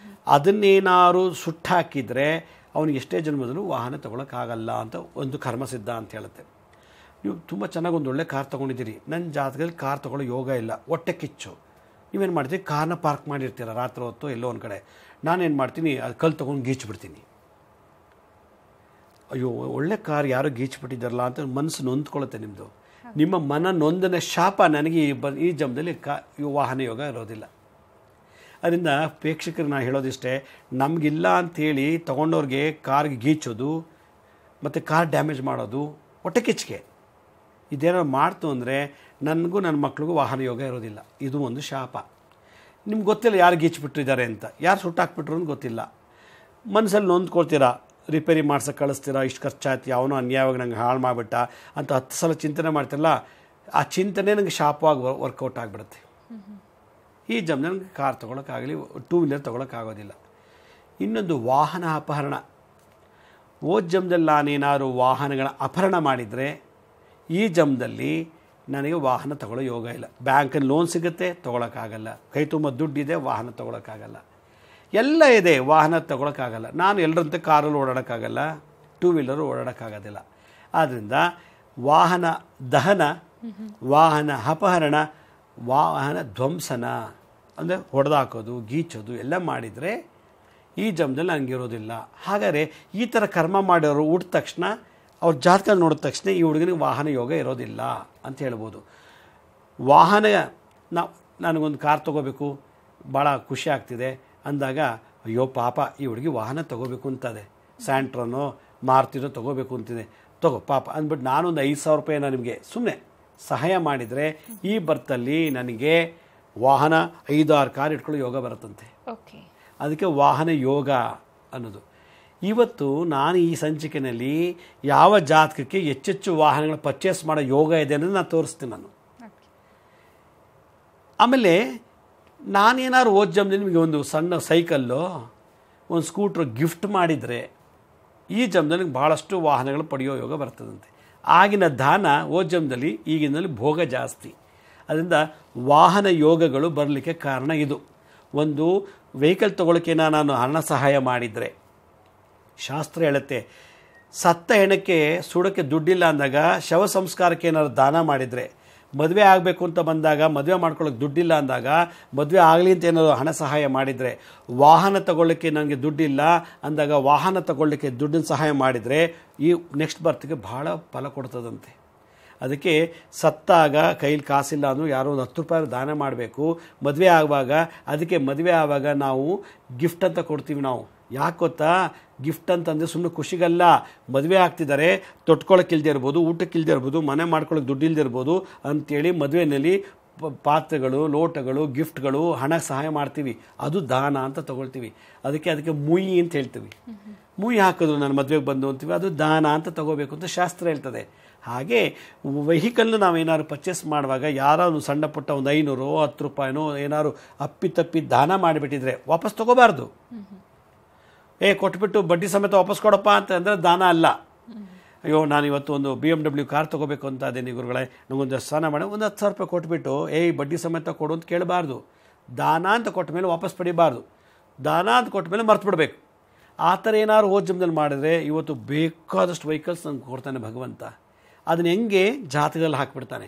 ಅದನ್ನೇನಾದ್ರು ಸುಟ್ಟಾಕಿದರೆ ಅವನಿಗೆ ಎಷ್ಟೇ ಜನ್ಮದಲ್ಲೂ ವಾಹನ ತೊಗೊಳಕ್ಕಾಗಲ್ಲ ಅಂತ ಒಂದು ಕರ್ಮಸಿದ್ಧ ಅಂತ ಹೇಳುತ್ತೆ. ನೀವು ತುಂಬ ಚೆನ್ನಾಗಿ ಒಂದು ಒಳ್ಳೆ ಕಾರ್ ತೊಗೊಂಡಿದ್ದೀರಿ, ನನ್ನ ಜಾತಕದಲ್ಲಿ ಕಾರ್ ತೊಗೊಳ್ಳೋ ಯೋಗ ಇಲ್ಲ, ಹೊಟ್ಟೆ ಕಿಚ್ಚು. ನೀವೇನು ಮಾಡ್ತೀರಿ? ಕಾರ್ನ ಪಾರ್ಕ್ ಮಾಡಿರ್ತೀರ ರಾತ್ರಿ ಹೊತ್ತು ಎಲ್ಲೋ ಒಂದು ಕಡೆ. ನಾನೇನು ಮಾಡ್ತೀನಿ, ಅದು ಕಲ್ಲು ತೊಗೊಂಡು ಗೀಚ್ಬಿಡ್ತೀನಿ. ಅಯ್ಯೋ, ಒಳ್ಳೆ ಕಾರ್ ಯಾರೋ ಗೀಚ್ಬಿಟ್ಟಿದ್ದಾರಲ್ಲ ಅಂತ ಮನಸ್ಸು ನೊಂದ್ಕೊಳ್ಳುತ್ತೆ ನಿಮ್ಮದು. ನಿಮ್ಮ ಮನ ನೊಂದನ ಶಾಪ ನನಗೆ ಈ ಜನ್ಮದಲ್ಲಿ ವಾಹನ ಯೋಗ ಇರೋದಿಲ್ಲ. ಅದರಿಂದ ಪ್ರೇಕ್ಷಕರಿಗೆ ನಾನು ಹೇಳೋದಿಷ್ಟೇ, ನಮಗಿಲ್ಲ ಅಂಥೇಳಿ ತೊಗೊಂಡವ್ರಿಗೆ ಕಾರ್ಗೆ ಗೀಚೋದು ಮತ್ತು ಕಾರ್ ಡ್ಯಾಮೇಜ್ ಮಾಡೋದು ಹೊಟ್ಟೆ ಕಿಚ್ಚಿಗೆ ಇದೇನಾದ್ರು ಮಾಡ್ತು ಅಂದರೆ ನನಗೂ ನನ್ನ ಮಕ್ಳಿಗೂ ವಾಹನ ಯೋಗ ಇರೋದಿಲ್ಲ. ಇದು ಒಂದು ಶಾಪ. ನಿಮ್ಗೆ ಗೊತ್ತಿಲ್ಲ ಯಾರು ಗೀಚ್ಬಿಟ್ಟಿದ್ದಾರೆ ಅಂತ, ಯಾರು ಸುಟ್ಟಾಕ್ಬಿಟ್ರು ಅಂತ ಗೊತ್ತಿಲ್ಲ. ಮನಸ್ಸಲ್ಲಿ ನೊಂದ್ಕೊಳ್ತೀರಾ, ರಿಪೇರಿ ಮಾಡ್ಸೋಕೆ ಕಳಿಸ್ತೀರಾ, ಇಷ್ಟು ಖರ್ಚಾಯ್ತು, ಅವನು ಅನ್ಯಾಯವಾಗಿ ನಂಗೆ ಹಾಳು ಮಾಡಿಬಿಟ್ಟ ಅಂತ 10 ಸಲ ಚಿಂತನೆ ಮಾಡ್ತಿರಲ್ಲ, ಆ ಚಿಂತನೆ ನನಗೆ ಶಾಪವಾಗಿ ವರ್ಕೌಟ್ ಆಗಿಬಿಡುತ್ತೆ. ಈ ಜಮ್ ನನಗೆ ಕಾರ್ ತೊಗೊಳಕ್ಕಾಗಲಿ, ಟೂ ವೀಲರ್ ತೊಗೊಳಕ್ಕಾಗೋದಿಲ್ಲ. ಇನ್ನೊಂದು ವಾಹನ ಅಪಹರಣ. ಓದ್ ಜಮ್ದಲ್ಲಿ ನಾನೇನಾದ್ರು ವಾಹನಗಳ ಅಪಹರಣ ಮಾಡಿದರೆ ಈ ಜಮ್ದಲ್ಲಿ ನನಗೆ ವಾಹನ ತೊಗೊಳ್ಳೋ ಯೋಗ ಇಲ್ಲ. ಬ್ಯಾಂಕಲ್ಲಿ ಲೋನ್ ಸಿಗುತ್ತೆ, ತೊಗೊಳಕ್ಕಾಗಲ್ಲ. ಕೈ ತುಂಬ ದುಡ್ಡಿದೆ, ವಾಹನ ತೊಗೊಳಕ್ಕಾಗಲ್ಲ. ಎಲ್ಲ ಇದೆ, ವಾಹನ ತೊಗೊಳಕ್ಕಾಗಲ್ಲ. ನಾನು ಎಲ್ಲರಂತೆ ಕಾರಲ್ಲಿ ಓಡಾಡೋಕ್ಕಾಗಲ್ಲ, ಟೂ ವೀಲರು ಓಡಾಡೋಕ್ಕಾಗೋದಿಲ್ಲ. ಆದ್ದರಿಂದ ವಾಹನ ದಹನ, ವಾಹನ ಅಪಹರಣ, ವಾಹನ ಧ್ವಂಸನ ಅಂದರೆ ಹೊಡೆದಾಕೋದು, ಗೀಚೋದು ಎಲ್ಲ ಮಾಡಿದರೆ ಈ ಜನ್ಮದಲ್ಲಿ ನನಗಿರೋದಿಲ್ಲ. ಹಾಗಾದರೆ ಈ ಥರ ಕರ್ಮ ಮಾಡೋರು ಹುಟ್ಟಿದ ತಕ್ಷಣ, ಅವ್ರ ಜಾತಕ ನೋಡಿದ ತಕ್ಷಣ ಈ ಹುಡುಗನಿಗೆ ವಾಹನ ಯೋಗ ಇರೋದಿಲ್ಲ ಅಂತ ಹೇಳ್ಬೋದು. ವಾಹನ ನನಗೊಂದು ಕಾರ್ ತೊಗೋಬೇಕು, ಭಾಳ ಖುಷಿ ಆಗ್ತಿದೆ ಅಂದಾಗ ಅಯ್ಯೋ ಪಾಪ ಈ ಹುಡುಗಿ ವಾಹನ ತೊಗೋಬೇಕು ಅಂತದೆ, ಸ್ಯಾಂಟ್ರನೋ ಮಾರುತಿನೋ ತೊಗೋಬೇಕು ಅಂತಿದೆ, ತಗೋ ಪಾಪ ಅಂದ್ಬಿಟ್ಟು ನಾನೊಂದು 5,000 ರೂಪಾಯಿನ ನಿಮಗೆ ಸುಮ್ಮನೆ ಸಹಾಯ ಮಾಡಿದರೆ ಈ ಬರ್ತಲ್ಲಿ ನನಗೆ ವಾಹನ 5-6 ಕಾರ್ ಇಟ್ಕೊಳ್ಳೋ ಯೋಗ ಬರುತ್ತಂತೆ. ಓಕೆ, ಅದಕ್ಕೆ ವಾಹನ ಯೋಗ ಅನ್ನೋದು. ಇವತ್ತು ನಾನು ಈ ಸಂಚಿಕೆಯಲ್ಲಿ ಯಾವ ಜಾತಕಕ್ಕೆ ಹೆಚ್ಚೆಚ್ಚು ವಾಹನಗಳ ಪರ್ಚೇಸ್ ಮಾಡೋ ಯೋಗ ಇದೆ ಅನ್ನೋದು ನಾನು ತೋರಿಸ್ತೀನಿ ನಾನು. ಆಮೇಲೆ ನಾನೇನಾದ್ರು ಜಮ್ದಲ್ಲಿ ನಿಮಗೆ ಒಂದು ಸಣ್ಣ ಸೈಕಲ್ಲು ಒಂದು ಸ್ಕೂಟ್ರು ಗಿಫ್ಟ್ ಮಾಡಿದರೆ ಈ ಜಮ್ದಲ್ಲಿ ಭಾಳಷ್ಟು ವಾಹನಗಳು ಪಡೆಯೋ ಯೋಗ ಬರ್ತದಂತೆ. ಆಗಿನ ದಾನ ಜಮ್ದಲ್ಲಿ ಈಗಿನಲ್ಲಿ ಭೋಗ ಜಾಸ್ತಿ. ಅದರಿಂದ ವಾಹನ ಯೋಗಗಳು ಬರಲಿಕ್ಕೆ ಕಾರಣ ಇದು. ಒಂದು ವೆಹಿಕಲ್ ತೊಗೊಳಕ್ಕೆ ನಾನು ಹಣ ಸಹಾಯ ಮಾಡಿದರೆ ಶಾಸ್ತ್ರ ಹೇಳುತ್ತೆ, ಸತ್ತ ಹೆಣಕ್ಕೆ ಸುಡೋಕ್ಕೆ ದುಡ್ಡಿಲ್ಲ ಅಂದಾಗ ಶವ ಸಂಸ್ಕಾರಕ್ಕೆ ಏನಾದ್ರು ದಾನ ಮಾಡಿದರೆ, ಮದುವೆ ಆಗಬೇಕು ಅಂತ ಬಂದಾಗ ಮದುವೆ ಮಾಡ್ಕೊಳ್ಳೋಕೆ ದುಡ್ಡಿಲ್ಲ ಅಂದಾಗ ಮದುವೆ ಆಗಲಿ ಅಂತ ಏನಾದ್ರು ಹಣ ಸಹಾಯ ಮಾಡಿದರೆ, ವಾಹನ ತಗೊಳ್ಳೋಕ್ಕೆ ನನಗೆ ದುಡ್ಡಿಲ್ಲ ಅಂದಾಗ ವಾಹನ ತಗೊಳ್ಳೋಕ್ಕೆ ದುಡ್ಡಿನ ಸಹಾಯ ಮಾಡಿದರೆ ಈ ನೆಕ್ಸ್ಟ್ ಬರ್ತ್ಗೆ ಭಾಳ ಫಲ ಕೊಡ್ತದಂತೆ. ಅದಕ್ಕೆ ಸತ್ತಾಗ ಕೈಲಿ ಕಾಸಿಲ್ಲ ಅಂದರೂ ಯಾರೋ ಒಂದು 10 ರೂಪಾಯಿ ದಾನ ಮಾಡಬೇಕು. ಮದುವೆ ಆಗುವಾಗ ಅದಕ್ಕೆ ಮದುವೆ ಆವಾಗ ನಾವು ಗಿಫ್ಟ್ ಅಂತ ಕೊಡ್ತೀವಿ ನಾವು. ಯಾಕೆ ಗೊತ್ತಾ, ಗಿಫ್ಟ್ ಅಂತಂದರೆ ಸುಮ್ಮನೆ ಖುಷಿಗಲ್ಲ. ಮದುವೆ ಆಗ್ತಿದ್ದಾರೆ, ತೊಟ್ಕೊಳ್ಳೋಕೆ ಇಲ್ಲದೆ ಇರ್ಬೋದು, ಊಟಕ್ಕೆ ಇಲ್ಲದೆ ಇರ್ಬೋದು, ಮನೆ ಮಾಡ್ಕೊಳ್ಳೋಕೆ ದುಡ್ಡು ಇಲ್ಲದೆ ಇರ್ಬೋದು ಅಂಥೇಳಿ ಮದುವೆಯಲ್ಲಿ ಪಾತ್ರೆಗಳು, ಲೋಟಗಳು, ಗಿಫ್ಟ್ಗಳು, ಹಣ ಸಹಾಯ ಮಾಡ್ತೀವಿ. ಅದು ದಾನ ಅಂತ ತೊಗೊಳ್ತೀವಿ. ಅದಕ್ಕೆ ಮುಯಿ ಅಂತ ಹೇಳ್ತೀವಿ. ಮುಯಿ ಹಾಕೋದು ನಾನು ಮದುವೆಗೆ ಬಂದು ಅಂತೀವಿ, ಅದು ದಾನ ಅಂತ ತೊಗೋಬೇಕು ಅಂತ ಶಾಸ್ತ್ರ ಹೇಳ್ತದೆ. ಹಾಗೆ ವೆಹಿಕಲ್ನ ನಾವೇನಾದ್ರು ಪರ್ಚೇಸ್ ಮಾಡುವಾಗ ಯಾರು ಸಣ್ಣ ಪುಟ್ಟ ಒಂದು 500 10 ರೂಪಾಯಿನೋ ಏನಾದ್ರು ಅಪ್ಪಿತಪ್ಪಿ ದಾನ ಮಾಡಿಬಿಟ್ಟಿದ್ರೆ ವಾಪಸ್ ತೊಗೋಬಾರ್ದು. ಕೊಟ್ಬಿಟ್ಟು ಬಡ್ಡಿ ಸಮೇತ ವಾಪಸ್ ಕೊಡಪ್ಪ ಅಂತಂದರೆ ದಾನ ಅಲ್ಲ. ಅಯ್ಯೋ ನಾನು ಇವತ್ತು ಒಂದು BMW ಕಾರ್ ತೊಗೋಬೇಕು ಅಂತ ಅದೇನಿ ಗುರುಗಳೇ, ನನಗೊಂದು ಸ್ನಾನ ಮಾಡಿ ಒಂದು 10,000 ರೂಪಾಯಿ ಕೊಟ್ಬಿಟ್ಟು ಬಡ್ಡಿ ಸಮೇತ ಕೊಡು ಅಂತ ಕೇಳಬಾರ್ದು. ದಾನ ಅಂತ ಕೊಟ್ಟ ಮೇಲೆ ವಾಪಸ್ ಪಡಿಬಾರ್ದು. ದಾನ ಅಂತ ಕೊಟ್ಟ ಮೇಲೆ ಮರ್ತು ಬಿಡಬೇಕು. ಆ ಥರ ಏನಾದ್ರು ಜಮ್ದಲ್ಲಿ ಮಾಡಿದ್ರೆ ಇವತ್ತು ಬೇಕಾದಷ್ಟು ವೆಹಿಕಲ್ಸ್ ನಂಗೆ ಕೊಡ್ತಾನೆ ಭಗವಂತ. ಅದನ್ನ ಹೆಂಗೆ ಜಾತಕದಲ್ಲಿ ಹಾಕಿಬಿಡ್ತಾನೆ.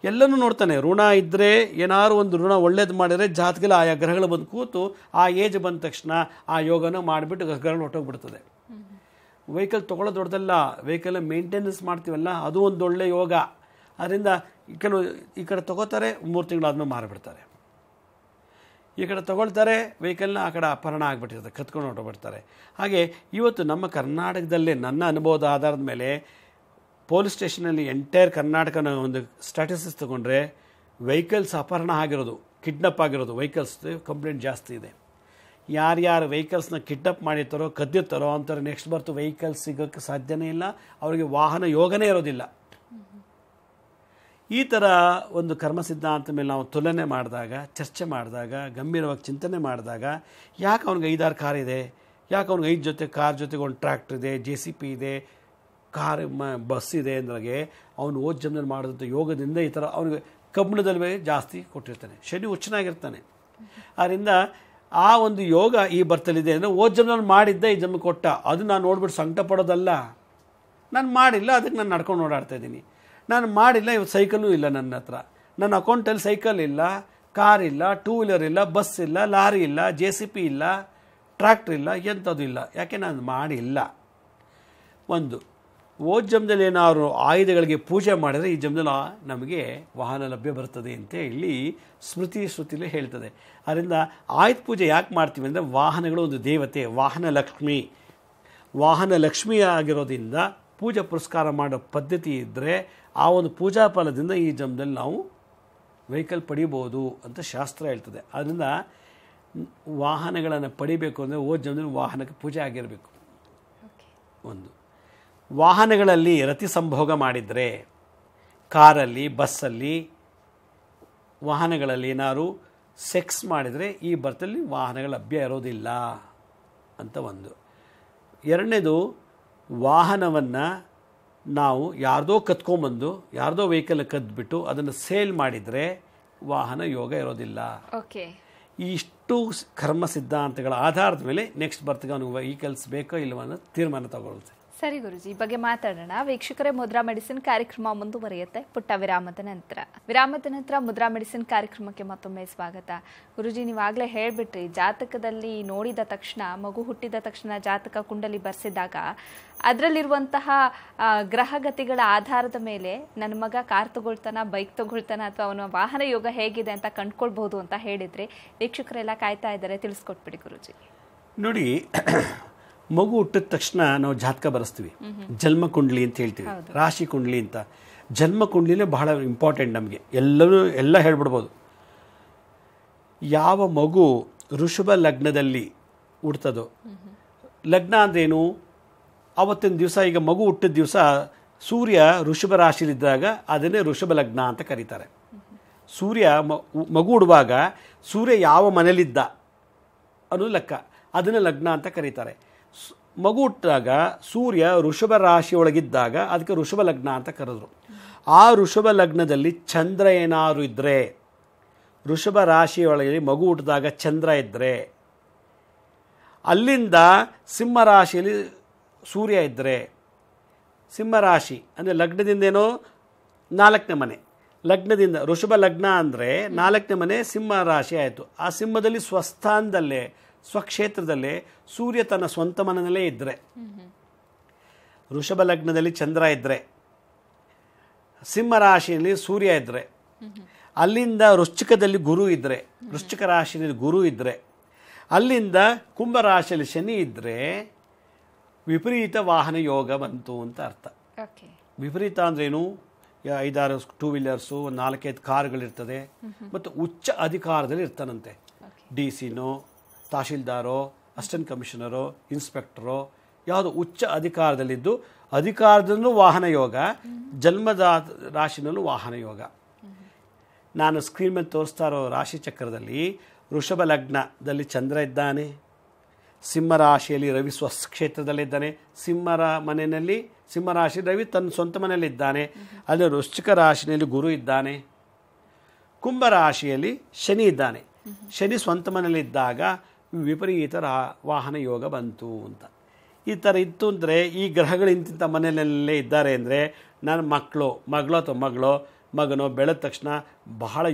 ಎಲ್ಲನೂ ನೋಡ್ತಾನೆ. ಋಣ ಇದ್ದರೆ ಏನಾದ್ರು ಒಂದು ಋಣ ಒಳ್ಳೇದು ಮಾಡಿದರೆ ಜಾತಕದಲ್ಲಿ ಆಯಾ ಗ್ರಹಗಳು ಬಂದು ಕೂತು ಆ ಏಜ್ ಬಂದ ತಕ್ಷಣ ಆ ಯೋಗನ ಮಾಡಿಬಿಟ್ಟು ಗ್ರಹಗಳು ಹೊಟ್ಟೋಗ್ಬಿಡ್ತದೆ. ವೆಹಿಕಲ್ ತೊಗೊಳ್ಳೋದು ದೊಡ್ಡದಲ್ಲ, ವೆಹಿಕಲ್ ಮೇಂಟೆನೆನ್ಸ್ ಮಾಡ್ತೀವಲ್ಲ ಅದು ಒಂದು ಒಳ್ಳೆ ಯೋಗ. ಅದರಿಂದ ಕೆಲವು ಈ ಕಡೆ ತೊಗೋತಾರೆ, 3 ತಿಂಗಳಾದ್ಮೇಲೆ ಮಾರಿಬಿಡ್ತಾರೆ. ಈ ಕಡೆ ತೊಗೊಳ್ತಾರೆ ವೆಹಿಕಲ್ನ, ಆ ಕಡೆ ಅಪಹರಣ ಆಗಿಬಿಟ್ಟಿರ್ತದೆ, ಕತ್ಕೊಂಡು ಹೊರಟೋಗ್ಬಿಡ್ತಾರೆ. ಹಾಗೆ ಇವತ್ತು ನಮ್ಮ ಕರ್ನಾಟಕದಲ್ಲೇ ನನ್ನ ಅನುಭವದ ಆಧಾರದ ಮೇಲೆ ಪೊಲೀಸ್ ಸ್ಟೇಷನಲ್ಲಿ ಎಂಟೈರ್ ಕರ್ನಾಟಕನ ಒಂದು ಸ್ಟ್ಯಾಟಿಸ್ಟಿಕ್ಸ್ ತೊಗೊಂಡ್ರೆ ವೆಹಿಕಲ್ಸ್ ಅಪಹರಣ ಆಗಿರೋದು, ಕಿಡ್ನಪ್ ಆಗಿರೋದು ವೆಹಿಕಲ್ಸ್ ಕಂಪ್ಲೇಂಟ್ ಜಾಸ್ತಿ ಇದೆ. ಯಾರ್ಯಾರು ವೆಹಿಕಲ್ಸ್ನ ಕಿಡ್ನಪ್ ಮಾಡಿರ್ತಾರೋ ಕದ್ದಿರ್ತಾರೋ ಅಂತಾರೆ ನೆಕ್ಸ್ಟ್ ಬರ್ತು ವೆಹಿಕಲ್ಸ್ ಸಿಗೋಕ್ಕೆ ಸಾಧ್ಯನೇ ಇಲ್ಲ, ಅವರಿಗೆ ವಾಹನ ಯೋಗನೇ ಇರೋದಿಲ್ಲ. ಈ ಥರ ಒಂದು ಕರ್ಮ ಸಿದ್ಧಾಂತ ಮೇಲೆ ನಾವು ತುಲನೆ ಮಾಡಿದಾಗ, ಚರ್ಚೆ ಮಾಡಿದಾಗ, ಗಂಭೀರವಾಗಿ ಚಿಂತನೆ ಮಾಡಿದಾಗ, ಯಾಕೆ ಅವ್ನಿಗೆ 5-6 ಕಾರ್ ಇದೆ, ಯಾಕೆ ಅವ್ನಿಗೆ 5 ಜೊತೆ ಕಾರ್ ಜೊತೆಗೆ ಒಂದು ಟ್ರ್ಯಾಕ್ಟರ್ ಇದೆ, JCP ಇದೆ, ಕಾರ್ ಬಸ್ ಇದೆ ಅಂದ್ರಾಗೆ ಅವನು ಜಮ್ನಲ್ಲಿ ಮಾಡಿದಂಥ ಯೋಗದಿಂದ ಈ ಥರ ಅವನಿಗೆ ಕಬ್ಬಿಣದಲ್ಲಿ ಜಾಸ್ತಿ ಕೊಟ್ಟಿರ್ತಾನೆ. ಶನಿ ಹುಚ್ಚನಾಗಿರ್ತಾನೆ. ಆದ್ದರಿಂದ ಆ ಒಂದು ಯೋಗ ಈ ಬರ್ತಲಿದೆ ಅಂದರೆ ಜಮ್ನಲ್ಲಿ ಮಾಡಿದ್ದ ಈ ಜನ್ಮ ಕೊಟ್ಟ. ಅದು ನಾನು ನೋಡ್ಬಿಟ್ಟು ಸಂಕಟ ಪಡೋದಲ್ಲ. ನಾನು ಮಾಡಿಲ್ಲ, ಅದಕ್ಕೆ ನಾನು ನಡ್ಕೊಂಡು ಓಡಾಡ್ತಾ ಇದ್ದೀನಿ. ನಾನು ಮಾಡಿಲ್ಲ, ಇವತ್ತು ಸೈಕಲ್ಲೂ ಇಲ್ಲ ನನ್ನ ಹತ್ರ, ನನ್ನ ಅಕೌಂಟಲ್ಲಿ ಸೈಕಲ್ ಇಲ್ಲ, ಕಾರ್ ಇಲ್ಲ, 2 ವೀಲರ್ ಇಲ್ಲ, ಬಸ್ ಇಲ್ಲ, ಲಾರಿ ಇಲ್ಲ, JCP ಇಲ್ಲ, ಟ್ರ್ಯಾಕ್ಟರ್ ಇಲ್ಲ, ಎಂಥದ್ದು ಇಲ್ಲ. ಯಾಕೆ ನಾನು ಮಾಡಿಲ್ಲ. ಒಂದು ಜಮ್ದಲ್ಲಿ ಏನಾದ್ರು ಆಯುಧಗಳಿಗೆ ಪೂಜೆ ಮಾಡಿದರೆ ಈ ಜಮ್ದಲ್ಲಿ ನಮಗೆ ವಾಹನ ಲಭ್ಯ ಬರ್ತದೆ ಅಂತ ಹೇಳಿ ಶ್ರುತಿಲೇ ಹೇಳ್ತದೆ. ಅದರಿಂದ ಆಯುಧ ಪೂಜೆ ಯಾಕೆ ಮಾಡ್ತೀವಿ ಅಂದರೆ ವಾಹನಗಳು ಒಂದು ದೇವತೆ, ವಾಹನ ಲಕ್ಷ್ಮಿ ಆಗಿರೋದ್ರಿಂದ ಪೂಜೆ ಪುರಸ್ಕಾರ ಮಾಡೋ ಪದ್ಧತಿ ಇದ್ದರೆ ಆ ಒಂದು ಪೂಜಾ ಫಲದಿಂದ ಈ ಜಮ್ದಲ್ಲಿ ನಾವು ವೆಹಿಕಲ್ ಪಡಿಬೋದು ಅಂತ ಶಾಸ್ತ್ರ ಹೇಳ್ತದೆ. ಅದರಿಂದ ವಾಹನಗಳನ್ನು ಪಡಿಬೇಕು ಅಂದರೆ ಜಮ್ದಲ್ಲಿ ವಾಹನಕ್ಕೆ ಪೂಜೆ ಆಗಿರಬೇಕು. ಒಂದು ವಾಹನಗಳಲ್ಲಿ ರತಿ ಸಂಭೋಗ ಮಾಡಿದರೆ, ಕಾರಲ್ಲಿ, ಬಸ್ಸಲ್ಲಿ, ವಾಹನಗಳಲ್ಲಿ ಏನಾದ್ರು ಸೆಕ್ಸ್ ಮಾಡಿದರೆ ಈ ಬರ್ತಲ್ಲಿ ವಾಹನಗಳ ಲಭ್ಯ ಇರೋದಿಲ್ಲ ಅಂತ ಒಂದು. ಎರಡನೇದು, ವಾಹನವನ್ನು ನಾವು ಯಾರ್ದೋ ಕತ್ಕೊಂಬಂದು ಯಾರ್ದೋ ವೆಹಿಕಲ್ ಕದ್ಬಿಟ್ಟು ಅದನ್ನು ಸೇಲ್ ಮಾಡಿದರೆ ವಾಹನ ಯೋಗ ಇರೋದಿಲ್ಲ. ಇಷ್ಟು ಕರ್ಮ ಸಿದ್ಧಾಂತಗಳ ಆಧಾರದ ಮೇಲೆ ನೆಕ್ಸ್ಟ್ ಬರ್ತಿಗೆ ಅವನಿಗೆ ವೆಹಿಕಲ್ಸ್ ಬೇಕೋ ಇಲ್ಲವೋ ಅನ್ನೋ ತೀರ್ಮಾನ ತಗೊಳ್ಳುತ್ತೆ. ಸರಿ ಗುರುಜಿ, ಈ ಬಗ್ಗೆ ಮಾತಾಡೋಣ. ವೀಕ್ಷಕರೇ, ಮುದ್ರಾ ಮೆಡಿಸಿನ್ ಕಾರ್ಯಕ್ರಮ ಮುಂದುವರಿಯುತ್ತೆ ಪುಟ್ಟ ವಿರಾಮದ ನಂತರ ಮುದ್ರಾ ಮೆಡಿಸಿನ್ ಕಾರ್ಯಕ್ರಮಕ್ಕೆ ಮತ್ತೊಮ್ಮೆ ಸ್ವಾಗತ. ಗುರುಜಿ, ನೀವಾಗಲೇ ಹೇಳ್ಬಿಟ್ರಿ, ಜಾತಕದಲ್ಲಿ ನೋಡಿದ ತಕ್ಷಣ, ಮಗು ಹುಟ್ಟಿದ ತಕ್ಷಣ ಜಾತಕ ಕುಂಡಲಿ ಬರ್ಸಿದಾಗ ಅದರಲ್ಲಿರುವಂತಹ ಗ್ರಹಗತಿಗಳ ಆಧಾರದ ಮೇಲೆ ನನ್ನ ಮಗ ಕಾರ್ ತಗೊಳ್ತಾನ, ಬೈಕ್ ತಗೊಳ್ತಾನ, ಅಥವಾ ಅವನ ವಾಹನ ಯೋಗ ಹೇಗಿದೆ ಅಂತ ಕಂಡ್ಕೊಳ್ಬಹುದು ಅಂತ ಹೇಳಿದ್ರಿ. ವೀಕ್ಷಕರೆಲ್ಲ ಕಾಯ್ತಾ ಇದ್ದಾರೆ, ತಿಳಿಸ್ಕೊಟ್ಬಿಡಿ ಗುರುಜಿ. ನೋಡಿ, ಮಗು ಹುಟ್ಟಿದ ತಕ್ಷಣ ನಾವು ಜಾತಕ ಬರೆಸ್ತೀವಿ, ಜನ್ಮ ಕುಂಡ್ಲಿ ಅಂತ ಹೇಳ್ತೀವಿ, ರಾಶಿ ಕುಂಡ್ಲಿ ಅಂತ. ಜನ್ಮ ಕುಂಡ್ಲಿನೇ ಬಹಳ ಇಂಪಾರ್ಟೆಂಟ್ ನಮಗೆ. ಎಲ್ಲ ಹೇಳ್ಬಿಡ್ಬೋದು. ಯಾವ ಮಗು ಋಷಭ ಲಗ್ನದಲ್ಲಿ ಹುಡ್ತದೋ, ಲಗ್ನ ಅಂದ್ರೇನು, ಆವತ್ತಿನ ದಿವಸ, ಈಗ ಮಗು ಹುಟ್ಟಿದ ದಿವಸ ಸೂರ್ಯ ಋಷಭ ರಾಶಿಲಿದ್ದಾಗ ಅದನ್ನೇ ಋಷಭ ಲಗ್ನ ಅಂತ ಕರೀತಾರೆ. ಸೂರ್ಯ ಮಗು ಹುಡುವಾಗ ಸೂರ್ಯ ಯಾವ ಮನೇಲಿದ್ದ ಅನ್ನೋ ಲೆಕ್ಕ, ಅದನ್ನು ಲಗ್ನ ಅಂತ ಕರೀತಾರೆ. ಮಗು ಹುಟ್ಟಿದಾಗ ಸೂರ್ಯ ಋಷಭ ರಾಶಿಯೊಳಗಿದ್ದಾಗ ಅದಕ್ಕೆ ಋಷಭ ಲಗ್ನ ಅಂತ ಕರೆದ್ರು. ಆ ಋಷಭ ಲಗ್ನದಲ್ಲಿ ಚಂದ್ರ ಏನಾದ್ರು ಇದ್ದರೆ, ಋಷಭ ರಾಶಿಯೊಳಗೆ ಮಗು ಹುಟ್ಟಿದಾಗ ಚಂದ್ರ ಇದ್ದರೆ, ಅಲ್ಲಿಂದ ಸಿಂಹ ರಾಶಿಯಲ್ಲಿ ಸೂರ್ಯ ಇದ್ದರೆ, ಸಿಂಹರಾಶಿ ಅಂದರೆ ಲಗ್ನದಿಂದೇನೋ 4ನೇ ಮನೆ, ಲಗ್ನದಿಂದ ಋಷಭ ಲಗ್ನ ಅಂದರೆ 4ನೇ ಮನೆ ಸಿಂಹ ರಾಶಿ ಆಯಿತು. ಆ ಸಿಂಹದಲ್ಲಿ ಸ್ವಸ್ಥಾನದಲ್ಲೇ, ಸ್ವಕ್ಷೇತ್ರದಲ್ಲೇ ಸೂರ್ಯ ತನ್ನ ಸ್ವಂತ ಮನೆಯಲ್ಲೇ ಇದ್ದರೆ, ಋಷಭ ಲಗ್ನದಲ್ಲಿ ಚಂದ್ರ ಇದ್ದರೆ, ಸಿಂಹ ರಾಶಿಯಲ್ಲಿ ಸೂರ್ಯ ಇದ್ದರೆ, ಅಲ್ಲಿಂದ ವೃಶ್ಚಿಕದಲ್ಲಿ ಗುರು ಇದ್ದರೆ, ವೃಶ್ಚಿಕ ರಾಶಿಯಲ್ಲಿ ಗುರು ಇದ್ದರೆ, ಅಲ್ಲಿಂದ ಕುಂಭ ರಾಶಿಯಲ್ಲಿ ಶನಿ ಇದ್ದರೆ ವಿಪರೀತ ವಾಹನ ಯೋಗ ಬಂತು ಅಂತ ಅರ್ಥ. ವಿಪರೀತ ಅಂದ್ರೇನು, 5-6 ಟೂ ವೀಲರ್ಸು, 4-5 ಕಾರುಗಳಿರ್ತದೆ, ಮತ್ತು ಉಚ್ಚ ಅಧಿಕಾರದಲ್ಲಿ ಇರ್ತಾನಂತೆ. DC-ನೋ, ತಹಶೀಲ್ದಾರೋ, ಅಸಿಸ್ಟೆಂಟ್ ಕಮಿಷನರೋ, ಇನ್ಸ್ಪೆಕ್ಟರೋ, ಯಾವುದು ಉಚ್ಚ ಅಧಿಕಾರದಲ್ಲಿದ್ದು, ಅಧಿಕಾರದಲ್ಲೂ ವಾಹನ ಯೋಗ, ಜನ್ಮದ ರಾಶಿನಲ್ಲೂ ವಾಹನ ಯೋಗ. ನಾನು ಸ್ಕ್ರೀನ್ ಮೇಲೆ ತೋರಿಸ್ತಾ ಇರೋ ರಾಶಿ ಚಕ್ರದಲ್ಲಿ ಋಷಭ ಲಗ್ನದಲ್ಲಿ ಚಂದ್ರ ಇದ್ದಾನೆ, ಸಿಂಹ ರಾಶಿಯಲ್ಲಿ ರವಿ ಸ್ವಕ್ಷೇತ್ರದಲ್ಲಿದ್ದಾನೆ, ಮನೆಯಲ್ಲಿ ಸಿಂಹ ರಾಶಿ ರವಿ ತನ್ನ ಸ್ವಂತ ಮನೆಯಲ್ಲಿದ್ದಾನೆ, ಅಲ್ಲಿ ವೃಶ್ಚಿಕ ರಾಶಿಯಲ್ಲಿ ಗುರು ಇದ್ದಾನೆ, ಕುಂಭ ರಾಶಿಯಲ್ಲಿ ಶನಿ ಇದ್ದಾನೆ. ಶನಿ ಸ್ವಂತ ಮನೆಯಲ್ಲಿದ್ದಾಗ ವಿಪರೀತ ವಾಹನ ಯೋಗ ಬಂತು ಅಂತ. ಈ ಥರ ಇತ್ತು ಅಂದರೆ, ಈ ಗ್ರಹಗಳು ಇಂತಿಂಥ ಮನೆಯಲ್ಲೇ ಇದ್ದಾರೆ ಅಂದರೆ, ನನ್ನ ಮಗಳು ಅಥವಾ ಮಗನೋ ಬೆಳೆದ ತಕ್ಷಣ ಬಹಳ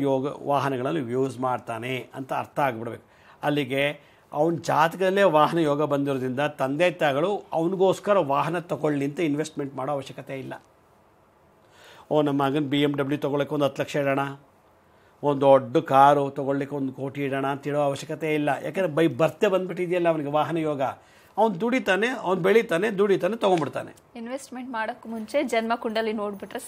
ವಾಹನಗಳನ್ನು ಯೂಸ್ ಮಾಡ್ತಾನೆ ಅಂತ ಅರ್ಥ ಆಗಿಬಿಡ್ಬೇಕು. ಅಲ್ಲಿಗೆ ಅವನ ಜಾತಕದಲ್ಲೇ ವಾಹನ ಯೋಗ ಬಂದಿರೋದ್ರಿಂದ ತಂದೆ ತಾಯಿಗಳು ಅವನಿಗೋಸ್ಕರ ವಾಹನ ತಗೊಳ್ಳಿ ಅಂತ ಇನ್ವೆಸ್ಟ್ಮೆಂಟ್ ಮಾಡೋ ಅವಶ್ಯಕತೆ ಇಲ್ಲ. ನಮ್ಮ ಮಗನ BMW ತೊಗೊಳಕ್ಕೆ ಒಂದು 10 ಲಕ್ಷ ಇಡೋಣ, ಒಂದು ದೊಡ್ಡ ಕಾರು ತೊಗೊಳ್ಲಿಕ್ಕೆ 1 ಕೋಟಿ ಇಡೋಣ ಅಂತ ಹೇಳೋ ಅವಶ್ಯಕತೆ ಇಲ್ಲ. ಯಾಕೆಂದರೆ ಬರ್ತೆ ಬಂದುಬಿಟ್ಟಿದೆಯಲ್ಲ ಅವನಿಗೆ ವಾಹನ ಯೋಗ. ಅವ್ನು ದುಡಿತಾನೆ, ಅವ್ನು ಬೆಳಿತಾನೆ, ದುಡಿತಾನೆ, ತೊಗೊಂಡ್ಬಿಡ್ತಾನೆ. ಇನ್ವೆಸ್ಟ್ಮೆಂಟ್ ಮಾಡೋಕ್ಕೆ ಮುಂಚೆ ಜನ್ಮ ಕುಂಡಲಿ ನೋಡಿಬಿಟ್ರೆ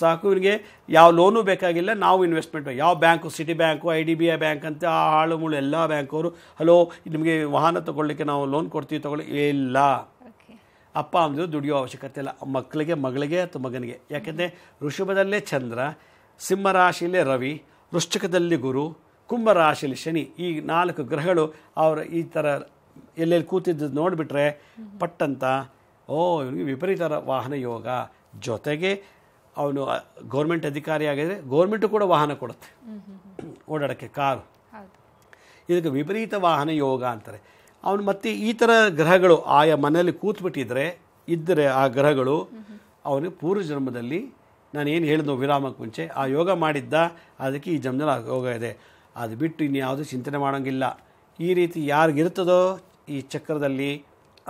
ಸಾಕು. ಇವನಿಗೆ ಯಾವ ಲೋನು ಬೇಕಾಗಿಲ್ಲ, ನಾವು ಇನ್ವೆಸ್ಟ್ಮೆಂಟ್, ಯಾವ bank, city bank, IDBI bank ಅಂತ ಆ ಹಾಳು ಮುಳು ಎಲ್ಲ ಬ್ಯಾಂಕವರು, ಹಲೋ ನಿಮಗೆ ವಾಹನ ತೊಗೊಳ್ಳಿಕ್ಕೆ ನಾವು ಲೋನ್ ಕೊಡ್ತೀವಿ, ತೊಗೊಳ್ಳಿ ಇಲ್ಲ. ಅಪ್ಪ ಅಂದರು ದುಡಿಯೋ ಅವಶ್ಯಕತೆ ಇಲ್ಲ, ಮಗಳಿಗೆ ಅಥವಾ ಮಗನಿಗೆ. ಯಾಕೆಂದರೆ ಋಷಭದಲ್ಲೇ ಚಂದ್ರ, ಸಿಂಹ ರಾಶಿಯಲ್ಲೇ ರವಿ, ವೃಶ್ಚಿಕದಲ್ಲಿ ಗುರು, ಕುಂಭ ರಾಶಿಯಲ್ಲಿ ಶನಿ, ಈ 4 ಗ್ರಹಗಳು ಅವರ ಈ ಥರ ಎಲ್ಲೆಲ್ಲಿ ಕೂತಿದ್ದು ನೋಡಿಬಿಟ್ರೆ ಪಟ್ಟಂತ ಇವನಿಗೆ ವಿಪರೀತ ವಾಹನ ಯೋಗ. ಜೊತೆಗೆ ಅವನು ಗೌರ್ಮೆಂಟ್ ಅಧಿಕಾರಿ ಆಗಿದ್ರೆ ಗೌರ್ಮೆಂಟು ಕೂಡ ವಾಹನ ಕೊಡುತ್ತೆ ಓಡಾಡೋಕ್ಕೆ, ಕಾರು. ಇದಕ್ಕೆ ವಿಪರೀತ ವಾಹನ ಯೋಗ ಅಂತಾರೆ. ಅವನು ಮತ್ತೆ ಈ ಥರ ಗ್ರಹಗಳು ಆಯಾ ಮನೆಯಲ್ಲಿ ಇದ್ದರೆ ಆ ಗ್ರಹಗಳು ಅವನಿಗೆ ಪೂರ್ವ ಜನ್ಮದಲ್ಲಿ, ನಾನೇನು ಹೇಳಿದ್ನೋ ವಿರಾಮಕ್ಕೆ ಮುಂಚೆ, ಆ ಯೋಗ ಮಾಡಿದ್ದ, ಅದಕ್ಕೆ ಈ ಜನ್ಮದಲ್ಲಿ ಆ ಯೋಗ ಇದೆ. ಅದು ಬಿಟ್ಟು ಇನ್ಯಾವುದೂ ಚಿಂತನೆ ಮಾಡೋಂಗಿಲ್ಲ. ಈ ರೀತಿ ಯಾರಿಗಿರ್ತದೋ ಈ ಚಕ್ರದಲ್ಲಿ,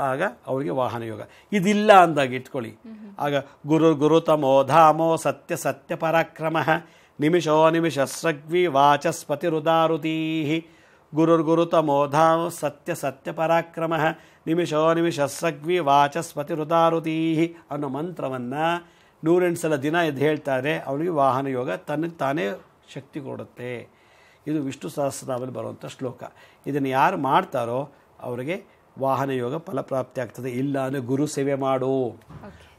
ಆಗ ಅವರಿಗೆ ವಾಹನ ಯೋಗ. ಇದಿಲ್ಲ ಅಂದಾಗ ಇಟ್ಕೊಳ್ಳಿ, ಆಗ ಗುರು ತಮೋ ಧಾಮೋ ಸತ್ಯ ಪರಾಕ್ರಮ ನಿಮಿಷೋ ನಿಮಿಷಸ್ರಗ್ವಿ ವಾಚಸ್ಪತಿರುದಾರುತೀಹಿ. ಗುರು ತಮೋ ಧಾಮೋ ಸತ್ಯ ಪರಾಕ್ರಮ ನಿಮಿಷೋ ನಿಮಿಷಸ್ರಗ್ವಿ ವಾಚಸ್ಪತಿರುದಾರುತೀಹಿ ಅನ್ನೋ ಮಂತ್ರವನ್ನು 108 ಸಲ ದಿನ ಎದ್ದು ಹೇಳ್ತಾರೆ. ಅವನಿಗೆ ವಾಹನ ಯೋಗ ತನಗೆ ತಾನೇ ಶಕ್ತಿ ಕೊಡುತ್ತೆ. ಇದು ವಿಷ್ಣು ಸಹಸ್ರನಾಮದಲ್ಲಿ ಬರುವಂಥ ಶ್ಲೋಕ. ಇದನ್ನು ಯಾರು ಮಾಡ್ತಾರೋ ಅವರಿಗೆ ವಾಹನ ಯೋಗ ಫಲಪ್ರಾಪ್ತಿ ಆಗ್ತದೆ. ಇಲ್ಲ ಅಂದರೆ ಗುರು ಸೇವೆ ಮಾಡು,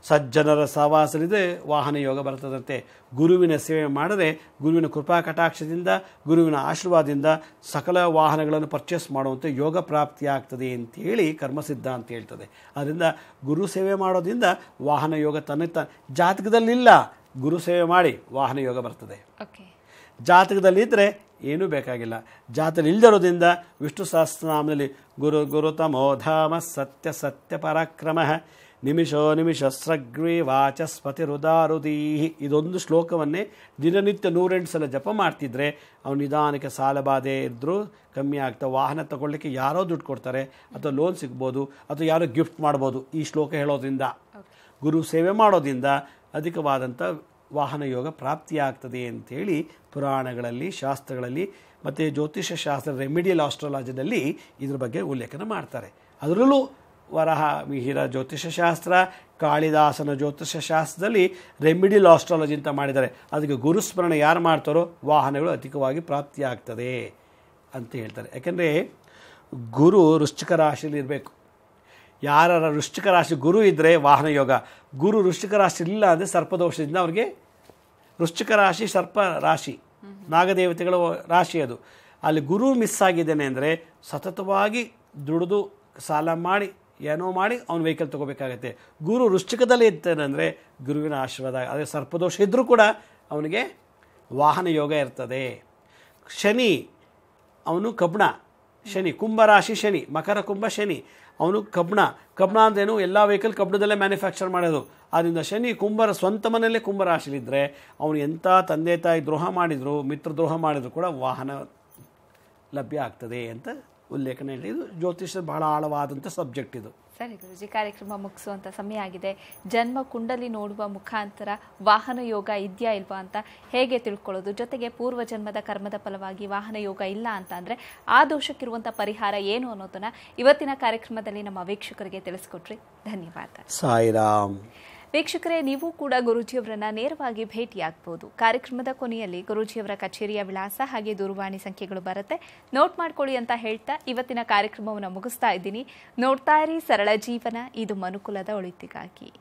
ಸಜ್ಜನರ ಸಹವಾಸವಿದೆ ವಾಹನ ಯೋಗ ಬರ್ತದಂತೆ. ಗುರುವಿನ ಸೇವೆ ಮಾಡಿದ್ರೆ ಗುರುವಿನ ಕೃಪಾ ಕಟಾಕ್ಷದಿಂದ, ಗುರುವಿನ ಆಶೀರ್ವಾದದಿಂದ ಸಕಲ ವಾಹನಗಳನ್ನು ಪರ್ಚೇಸ್ ಮಾಡುವಂಥ ಯೋಗ ಪ್ರಾಪ್ತಿ ಆಗ್ತದೆ ಅಂತೇಳಿ ಕರ್ಮಸಿದ್ಧ ಅಂತ ಹೇಳ್ತದೆ. ಅದರಿಂದ ಗುರು ಸೇವೆ ಮಾಡೋದ್ರಿಂದ ವಾಹನ ಯೋಗ ಜಾತಕದಲ್ಲಿಲ್ಲ, ಗುರು ಸೇವೆ ಮಾಡಿ ವಾಹನ ಯೋಗ ಬರ್ತದೆ. ಜಾತಕದಲ್ಲಿದ್ದರೆ ಏನೂ ಬೇಕಾಗಿಲ್ಲ. ಜಾತಕದಲ್ಲಿ ಇಲ್ಲದಿರೋದ್ರಿಂದ ವಿಷ್ಣು ಸಹಸ್ರನಾಮದಲ್ಲಿ ಗುರು ತಮೋ ಧಾಮ ಸತ್ಯ ಪರಾಕ್ರಮ ನಿಮಿಷೋ ನಿಮಿಷಸ್ರಗ್ವಿ ವಾಚಸ್ಪತಿರುದಾರುದೀಹಿ. ಇದೊಂದು ಶ್ಲೋಕವನ್ನೇ ದಿನನಿತ್ಯ 108 ಸಲ ಜಪ ಮಾಡ್ತಿದ್ರೆ ಅವನು ನಿಧಾನಕ್ಕೆ ಸಾಲ ಬಾಧೆ ಇದ್ದರೂ ಕಮ್ಮಿ ಆಗ್ತಾ, ವಾಹನ ತಗೊಳ್ಳಿಕ್ಕೆ ಯಾರೋ ದುಡ್ಡು ಕೊಡ್ತಾರೆ, ಅಥವಾ ಲೋನ್ ಸಿಗ್ಬೋದು, ಅಥವಾ ಯಾರೋ ಗಿಫ್ಟ್ ಮಾಡ್ಬೋದು. ಈ ಶ್ಲೋಕ ಹೇಳೋದ್ರಿಂದ, ಗುರು ಸೇವೆ ಮಾಡೋದ್ರಿಂದ ಅಧಿಕವಾದಂಥ ವಾಹನ ಯೋಗ ಪ್ರಾಪ್ತಿಯಾಗ್ತದೆ ಅಂತೇಳಿ ಪುರಾಣಗಳಲ್ಲಿ, ಶಾಸ್ತ್ರಗಳಲ್ಲಿ ಮತ್ತು ಜ್ಯೋತಿಷ ಶಾಸ್ತ್ರ ರೆಮಿಡಿಯಲ್ ಆಸ್ಟ್ರಾಲಜಿನಲ್ಲಿ ಇದ್ರ ಬಗ್ಗೆ ಉಲ್ಲೇಖನ ಮಾಡ್ತಾರೆ. ಅದರಲ್ಲೂ ವರಹ ಮಿಹಿರ ಜ್ಯೋತಿಷಶಾಸ್ತ್ರ, ಕಾಳಿದಾಸನ ಜ್ಯೋತಿಷಶಾಸ್ತ್ರದಲ್ಲಿ ರೆಮಿಡಿಯಲ್ ಆಸ್ಟ್ರಾಲಜಿ ಅಂತ ಮಾಡಿದ್ದಾರೆ. ಅದಕ್ಕೆ ಗುರುಸ್ಮರಣೆ ಯಾರು ಮಾಡ್ತಾರೋ ವಾಹನಗಳು ಅಧಿಕವಾಗಿ ಪ್ರಾಪ್ತಿಯಾಗ್ತದೆ ಅಂತ ಹೇಳ್ತಾರೆ. ಯಾಕೆಂದರೆ ಗುರು ವೃಶ್ಚಿಕ ರಾಶಿಯಲ್ಲಿ ಇರಬೇಕು. ಯಾರ ವೃಶ್ಚಿಕ ರಾಶಿ ಗುರು ಇದ್ದರೆ ವಾಹನ ಯೋಗ, ಗುರು ವೃಶ್ಚಿಕ ರಾಶಿ ಇಲ್ಲ ಅಂದರೆ ಸರ್ಪದೋಷದಿಂದ ಅವ್ರಿಗೆ, ವೃಶ್ಚಿಕ ರಾಶಿ ಸರ್ಪ ರಾಶಿ, ನಾಗದೇವತೆಗಳ ರಾಶಿ, ಅದು ಅಲ್ಲಿ ಗುರು ಮಿಸ್ ಆಗಿದ್ದೇನೆ ಅಂದರೆ ಸತತವಾಗಿ ದುಡಿದು ಸಾಲ ಮಾಡಿ ಏನೋ ಮಾಡಿ ಅವ್ನು ವೆಹಿಕಲ್ ತೊಗೋಬೇಕಾಗತ್ತೆ. ಗುರು ವೃಶ್ಚಿಕದಲ್ಲಿ ಇರ್ತಾನೆ ಅಂದರೆ ಗುರುವಿನ ಆಶೀರ್ವಾದ, ಅದೇ ಸರ್ಪದೋಷ ಇದ್ದರೂ ಕೂಡ ಅವನಿಗೆ ವಾಹನ ಯೋಗ ಇರ್ತದೆ. ಶನಿ ಅವನು ಕಬ್ಣ, ಶನಿ ಕುಂಭರಾಶಿ ಶನಿ, ಮಕರ ಕುಂಭ ಶನಿ, ಅವನು ಕಬ್ಣ ಅಂದ್ರೇನು, ಎಲ್ಲ ವೆಹಿಕಲ್ ಕಬ್ಣದಲ್ಲೇ ಮ್ಯಾನುಫ್ಯಾಕ್ಚರ್ ಮಾಡೋದು. ಆದ್ದರಿಂದ ಶನಿ ಸ್ವಂತ ಮನೆಯಲ್ಲೇ ಕುಂಭರಾಶಿಲಿದ್ದರೆ ಅವನು ಎಂಥ ತಂದೆ ತಾಯಿ ದ್ರೋಹ ಮಾಡಿದ್ರು, ಮಿತ್ರ ದ್ರೋಹ ಮಾಡಿದ್ರು ಕೂಡ ವಾಹನ ಲಭ್ಯ ಆಗ್ತದೆ ಅಂತ ಉಲ್ಲೇಖನ ಹೇಳಿ. ಇದು ಜ್ಯೋತಿಷ ಬಹಳ ಆಳವಾದಂಥ ಸಬ್ಜೆಕ್ಟ್ ಇದು. ಸರಿ ಗುರುಜಿ, ಕಾರ್ಯಕ್ರಮ ಮುಗಿಸುವಂಥ ಸಮಯ ಆಗಿದೆ. ಜನ್ಮ ಕುಂಡಲಿ ನೋಡುವ ಮುಖಾಂತರ ವಾಹನ ಯೋಗ ಇದೆಯಾ ಇಲ್ವಾ ಅಂತ ಹೇಗೆ ತಿಳ್ಕೊಳ್ಳೋದು, ಜೊತೆಗೆ ಪೂರ್ವ ಜನ್ಮದ ಕರ್ಮದ ಫಲವಾಗಿ ವಾಹನ ಯೋಗ ಇಲ್ಲ ಅಂತ ಅಂದರೆ ಆ ದೋಷಕ್ಕಿರುವಂಥ ಪರಿಹಾರ ಏನು ಅನ್ನೋದನ್ನು ಇವತ್ತಿನ ಕಾರ್ಯಕ್ರಮದಲ್ಲಿ ನಮ್ಮ ವೀಕ್ಷಕರಿಗೆ ತಿಳಿಸ್ಕೊಟ್ರಿ. ಧನ್ಯವಾದ. ಸಾಯಿರಾಮ್. ವೀಕ್ಷಕರೇ, ನೀವು ಕೂಡ ಗುರೂಜಿಯವರನ್ನ ನೇರವಾಗಿ ಭೇಟಿಯಾಗಬಹುದು. ಕಾರ್ಯಕ್ರಮದ ಕೊನೆಯಲ್ಲಿ ಗುರೂಜಿಯವರ ಕಚೇರಿಯ ವಿಳಾಸ ಹಾಗೆ ದೂರವಾಣಿ ಸಂಖ್ಯೆಗಳು ಬರುತ್ತೆ, ನೋಟ್ ಮಾಡ್ಕೊಳ್ಳಿ ಅಂತ ಹೇಳ್ತಾ ಇವತ್ತಿನ ಕಾರ್ಯಕ್ರಮವನ್ನು ಮುಗಿಸ್ತಾ ಇದ್ದೀನಿ. ನೋಡ್ತಾ ಇರಿ ಸರಳ ಜೀವನ, ಇದು ಮನುಕುಲದ ಒಳಿತಿಗಾಗಿ.